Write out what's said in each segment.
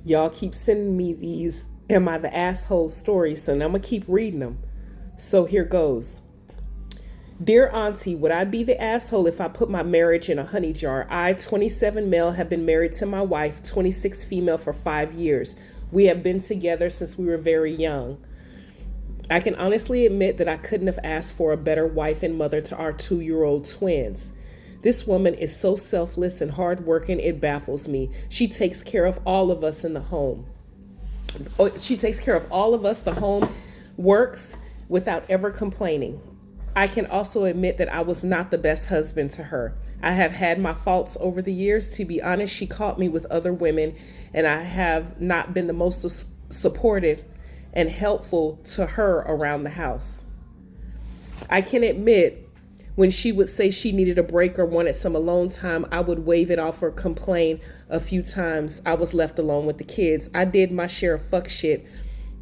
Y'all keep sending me these Am I the Asshole stories, so I'm going to keep reading them. So here goes. Dear Auntie, would I be the asshole if I put my marriage in a honey jar? I, 27 male, have been married to my wife, 26 female, for 5 years. We have been together since we were very young. I can honestly admit that I couldn't have asked for a better wife and mother to our 2-year-old twins. This woman is so selfless and hardworking, it baffles me. She takes care of all of us in the home. She takes care of all of us. The home works without ever complaining. I can also admit that I was not the best husband to her. I have had my faults over the years. To be honest, she caught me with other women, and I have not been the most supportive and helpful to her around the house. I can admit when she would say she needed a break or wanted some alone time, I would wave it off or complain a few times I was left alone with the kids. I did my share of fuck shit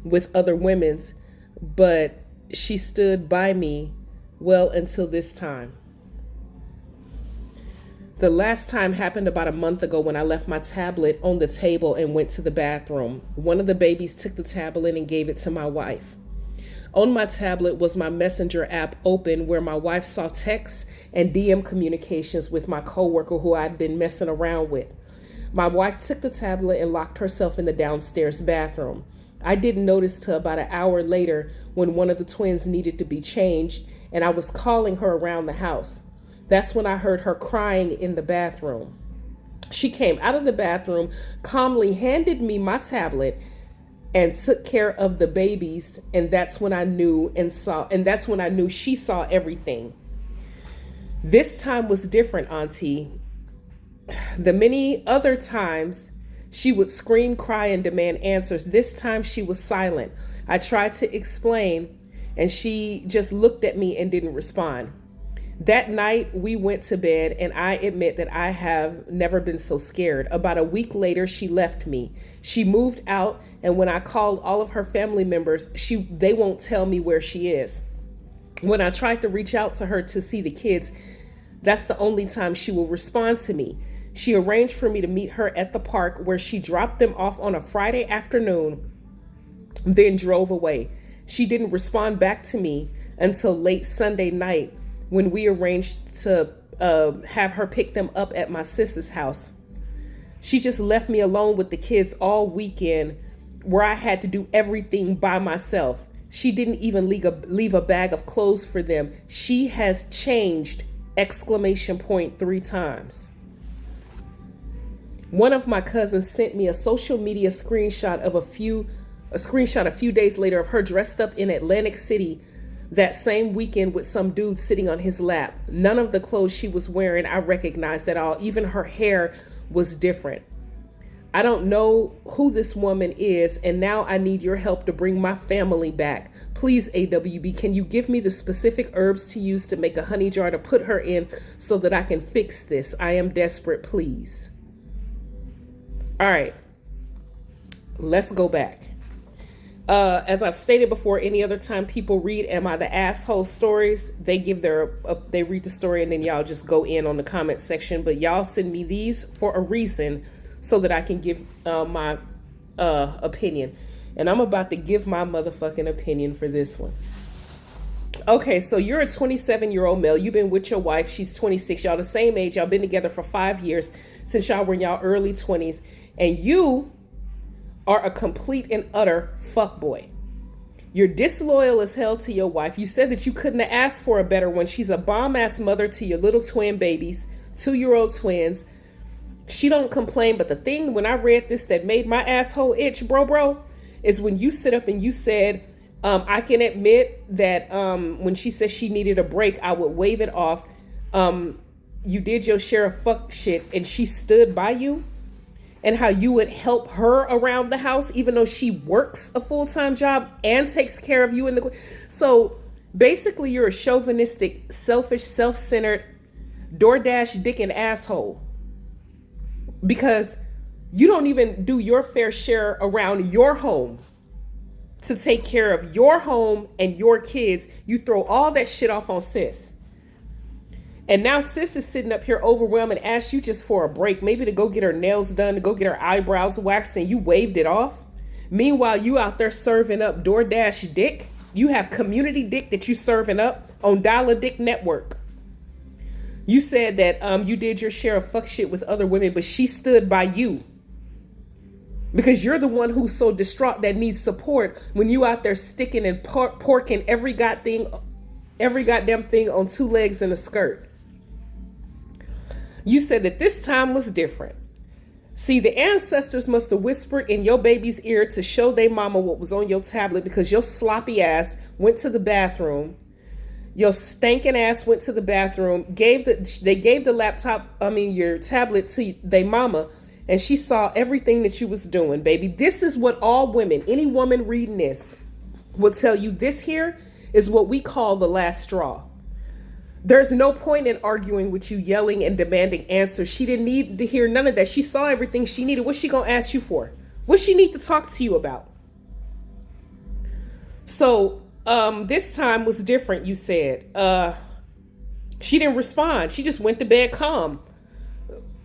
with other women's, but she stood by me well until this time. The last time happened about a month ago when I left my tablet on the table and went to the bathroom. One of the babies took the tablet and gave it to my wife. On my tablet was my messenger app open where my wife saw texts and DM communications with my coworker who I'd been messing around with. My wife took the tablet and locked herself in the downstairs bathroom. I didn't notice till about an hour later when one of the twins needed to be changed and I was calling her around the house. That's when I heard her crying in the bathroom. She came out of the bathroom, calmly handed me my tablet and took care of the babies, and that's when I knew she saw everything. This time was different, Auntie. The many other times she would scream, cry, and demand answers. This time she was silent. I tried to explain, and she just looked at me and didn't respond. That night we went to bed, and I admit that I have never been so scared. About a week later, she left me. She moved out, and when I called all of her family members, they won't tell me where she is. When I tried to reach out to her to see the kids, that's the only time she will respond to me. She arranged for me to meet her at the park where she dropped them off on a Friday afternoon, then drove away. She didn't respond back to me until late Sunday night when we arranged to have her pick them up at my sister's house. She just left me alone with the kids all weekend where I had to do everything by myself. She didn't even leave a bag of clothes for them. She has changed! 3 times. One of my cousins sent me a social media screenshot a few days later of her dressed up in Atlantic City that same weekend with some dude sitting on his lap. None of the clothes she was wearing I recognized at all. Even her hair was different. I don't know who this woman is, and now I need your help to bring my family back. Please, AWB, can you give me the specific herbs to use to make a honey jar to put her in so that I can fix this? I am desperate, please. All right, let's go back. As I've stated before, any other time people read Am I the Asshole stories, they read the story and then y'all just go in on the comment section. But y'all send me these for a reason so that I can give my opinion. And I'm about to give my motherfucking opinion for this one. Okay, so you're a 27-year-old male. You've been with your wife. She's 26. Y'all the same age. Y'all been together for 5 years since y'all were in y'all early 20s. And you are a complete and utter fuckboy. You're disloyal as hell to your wife. You said that you couldn't have asked for a better one. She's a bomb-ass mother to your little twin babies, 2-year-old twins. She don't complain, but the thing when I read this that made my asshole itch, bro, is when you sit up and you said, I can admit that when she said she needed a break, I would wave it off. You did your share of fuck shit and she stood by you. And how you would help her around the house, even though she works a full-time job and takes care of you. So basically, you're a chauvinistic, selfish, self-centered, DoorDash dick and asshole. Because you don't even do your fair share around your home to take care of your home and your kids. You throw all that shit off on sis. And now sis is sitting up here overwhelmed and asked you just for a break, maybe to go get her nails done, to go get her eyebrows waxed, and you waved it off. Meanwhile, you out there serving up DoorDash dick. You have community dick that you serving up on Dollar Dick Network. You said that you did your share of fuck shit with other women, but she stood by you. Because you're the one who's so distraught that needs support when you out there sticking and porking every goddamn thing on two legs and a skirt. You said that this time was different. See, the ancestors must have whispered in your baby's ear to show their mama what was on your tablet because your sloppy ass went to the bathroom. Your stinking ass went to the bathroom, they gave your tablet to their mama, and she saw everything that you was doing, baby. This is what all women, any woman reading this, will tell you. This here is what we call the last straw. There's no point in arguing with you, yelling and demanding answers. She didn't need to hear none of that. She saw everything she needed. What's she gonna ask you for? What she need to talk to you about? So this time was different, you said. She didn't respond. She just went to bed calm.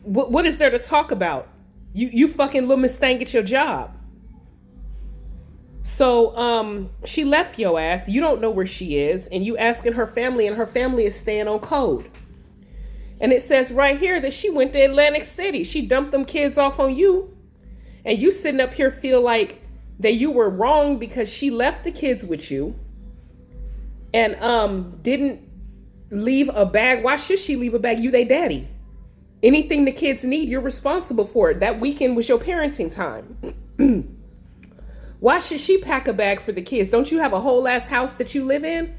What is there to talk about? You fucking little mistake at your job. So she left your ass. You don't know where she is, and you asking her family, and her family is staying on code. And it says right here that she went to Atlantic City. She dumped them kids off on you, and you sitting up here feel like that you were wrong because she left the kids with you and didn't leave a bag. Why should she leave a bag? You they daddy. Anything the kids need, you're responsible for it. That weekend was your parenting time. Why should she pack a bag for the kids? Don't you have a whole ass house that you live in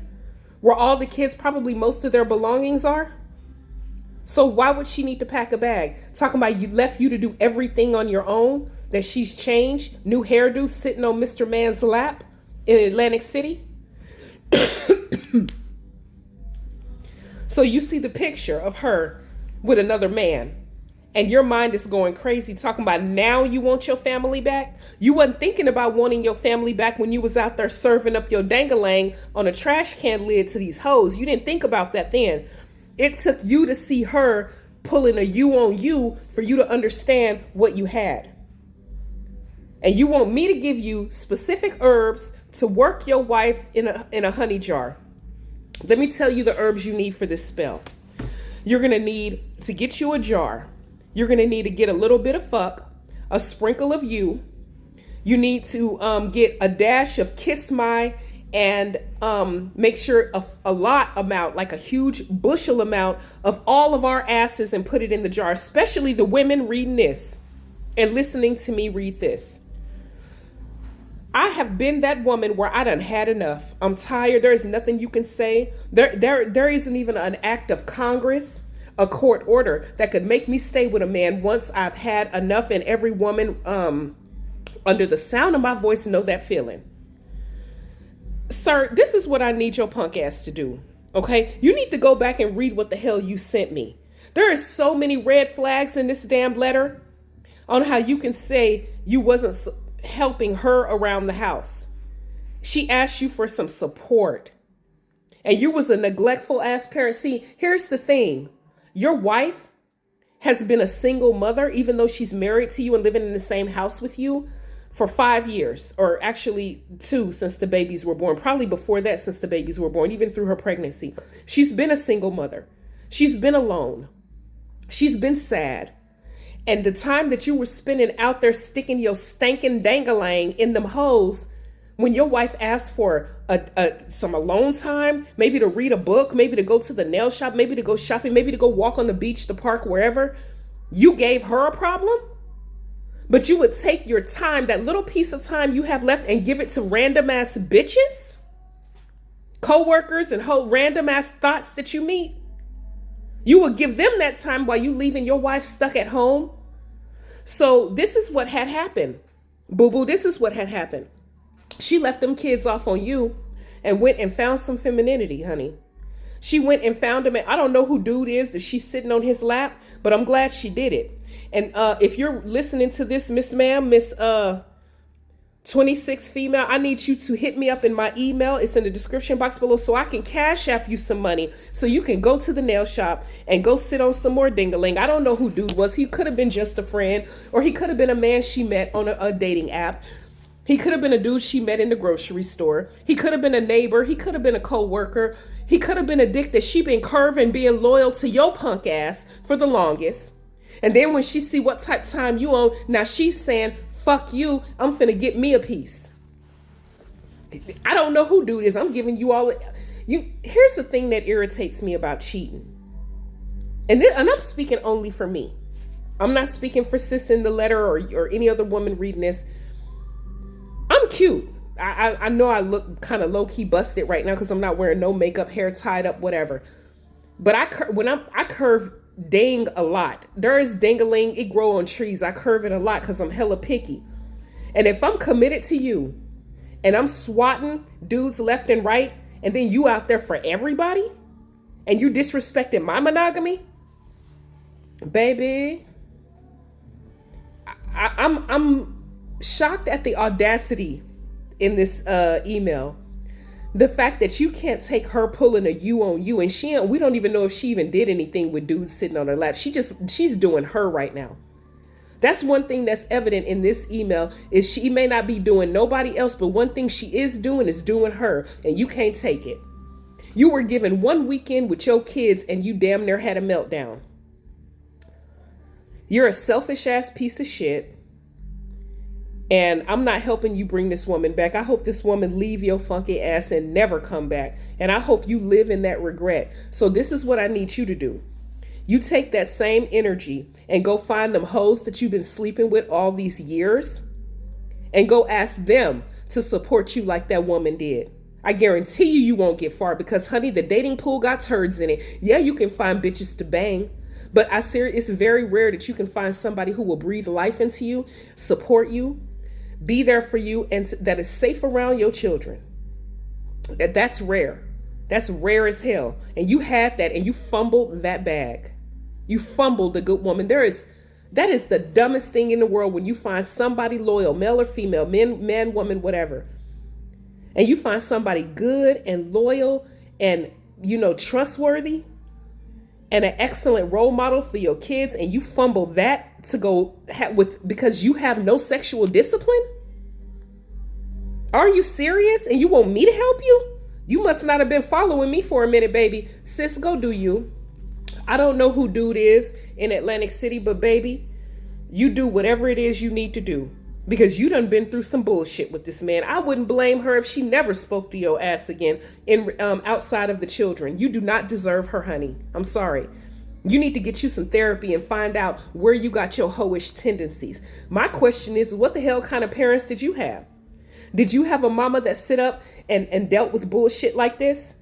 where all the kids, probably most of their belongings are? So why would she need to pack a bag? Talking about you left you to do everything on your own, that she's changed, new hairdo sitting on Mr. Man's lap in Atlantic City. So you see the picture of her with another man, and your mind is going crazy talking about now you want your family back. You wasn't thinking about wanting your family back when you was out there serving up your dangalang on a trash can lid to these hoes. You didn't think about that then. It took you to see her pulling a you on you for you to understand what you had. And you want me to give you specific herbs to work your wife in a honey jar. Let me tell you the herbs you need for this spell. You're going to need to get you a jar. You're going to need to get a little bit of fuck, a sprinkle of you. You need to get a dash of Kiss My, and make sure a lot amount, like a huge bushel amount of all of our asses, and put it in the jar, especially the women reading this and listening to me read this. I have been that woman where I done had enough. I'm tired. There is nothing you can say. There isn't even an act of Congress, a court order that could make me stay with a man once I've had enough. And every woman under the sound of my voice know that feeling. Sir, this is what I need your punk ass to do. Okay? You need to go back and read what the hell you sent me. There are so many red flags in this damn letter on how you can say you wasn't helping her around the house. She asked you for some support, and you was a neglectful ass parent. See, here's the thing. Your wife has been a single mother, even though she's married to you and living in the same house with you for 5 years, or actually 2 since the babies were born, probably before that, since the babies were born, even through her pregnancy. She's been a single mother. She's been alone. She's been sad. And the time that you were spending out there sticking your stankin' dangalang in them hoes, when your wife asked for some alone time, maybe to read a book, maybe to go to the nail shop, maybe to go shopping, maybe to go walk on the beach, the park, wherever, you gave her a problem? But you would take your time, that little piece of time you have left, and give it to random ass bitches, co-workers, and whole random ass thoughts that you meet? You would give them that time while you leaving your wife stuck at home. So this is what had happened. Boo-boo, this is what had happened. She left them kids off on you and went and found some femininity, honey. She went and found him. I don't know who dude is that she's sitting on his lap, but I'm glad she did it. And if you're listening to this, Miss Ma'am, Miss 26 female, I need you to hit me up in my email. It's in the description box below so I can cash app you some money so you can go to the nail shop and go sit on some more ding-a-ling. I don't know who dude was. He could have been just a friend, or he could have been a man she met on a dating app. He could have been a dude she met in the grocery store. He could have been a neighbor. He could have been a co-worker. He could have been a dick that she been curving, being loyal to your punk ass for the longest. And then when she see what type of time you on, now she's saying, fuck you, I'm finna get me a piece. I don't know who dude is. I'm giving you all. Here's the thing that irritates me about cheating. And I'm speaking only for me. I'm not speaking for sis in the letter or any other woman reading this. I'm cute. I know I look kind of low-key busted right now because I'm not wearing no makeup, hair tied up, whatever. But I curve dang a lot. There is dangling, it grow on trees. I curve it a lot because I'm hella picky. And if I'm committed to you and I'm swatting dudes left and right, and then you out there for everybody and you disrespecting my monogamy, baby, I'm shocked at the audacity in this email. The fact that you can't take her pulling a you on you, and we don't even know if she even did anything with dudes sitting on her lap. She's doing her right now. That's one thing that's evident in this email is she may not be doing nobody else, but one thing she is doing her, and you can't take it. You were given one weekend with your kids and you damn near had a meltdown. You're a selfish ass piece of shit. And I'm not helping you bring this woman back. I hope this woman leave your funky ass and never come back. And I hope you live in that regret. So this is what I need you to do. You take that same energy and go find them hoes that you've been sleeping with all these years and go ask them to support you like that woman did. I guarantee you won't get far because, honey, the dating pool got turds in it. Yeah, you can find bitches to bang. But it's very rare that you can find somebody who will breathe life into you, support you, be there for you, and that is safe around your children. That's rare. That's rare as hell. And you had that and you fumbled that bag. You fumbled the good woman. That is the dumbest thing in the world when you find somebody loyal, male or female, man, woman, whatever. And you find somebody good and loyal and, trustworthy and an excellent role model for your kids, and you fumble that to go because you have no sexual discipline? Are you serious? And you want me to help you? You must not have been following me for a minute, baby. Sis, go do you. I don't know who dude is in Atlantic City, but baby, you do whatever it is you need to do because you done been through some bullshit with this man. I wouldn't blame her if she never spoke to your ass again outside of the children. You do not deserve her, honey. I'm sorry. You need to get you some therapy and find out where you got your hoish tendencies. My question is, what the hell kind of parents did you have? Did you have a mama that sit up and dealt with bullshit like this?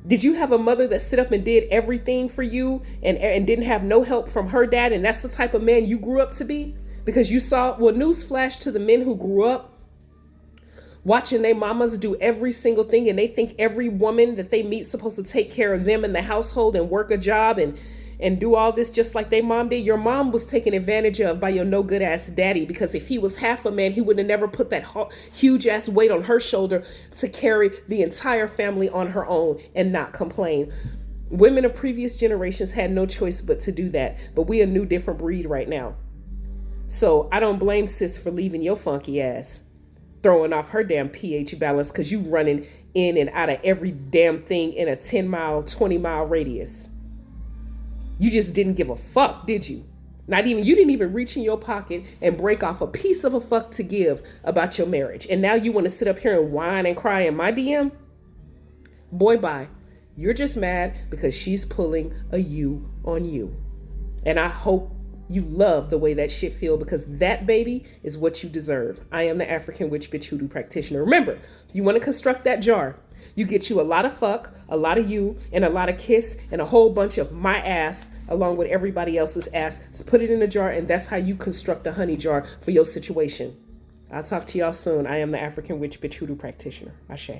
Did you have a mother that sit up and did everything for you and didn't have no help from her dad? And that's the type of man you grew up to be? Because you saw, newsflash to the men who grew up watching their mamas do every single thing, and they think every woman that they meet is supposed to take care of them in the household and work a job and do all this just like they mom did. Your mom was taken advantage of by your no good ass daddy, because if he was half a man, he would have never put that huge ass weight on her shoulder to carry the entire family on her own and not complain. Women of previous generations had no choice but to do that. But we a new different breed right now. So I don't blame sis for leaving your funky ass, throwing off her damn pH balance because you running in and out of every damn thing in a 10-mile, 20-mile radius. You just didn't give a fuck, did you? You didn't even reach in your pocket and break off a piece of a fuck to give about your marriage. And now you want to sit up here and whine and cry in my DM? Boy, bye. You're just mad because she's pulling a you on you. And I hope you love the way that shit feel, because that, baby, is what you deserve. I am the African witch bitch hoodoo practitioner. Remember, if you want to construct that jar, you get you a lot of fuck, a lot of you, and a lot of kiss, and a whole bunch of my ass along with everybody else's ass. Just put it in a jar, and that's how you construct a honey jar for your situation. I'll talk to y'all soon. I am the African witch bitch hoodoo practitioner. Ashe.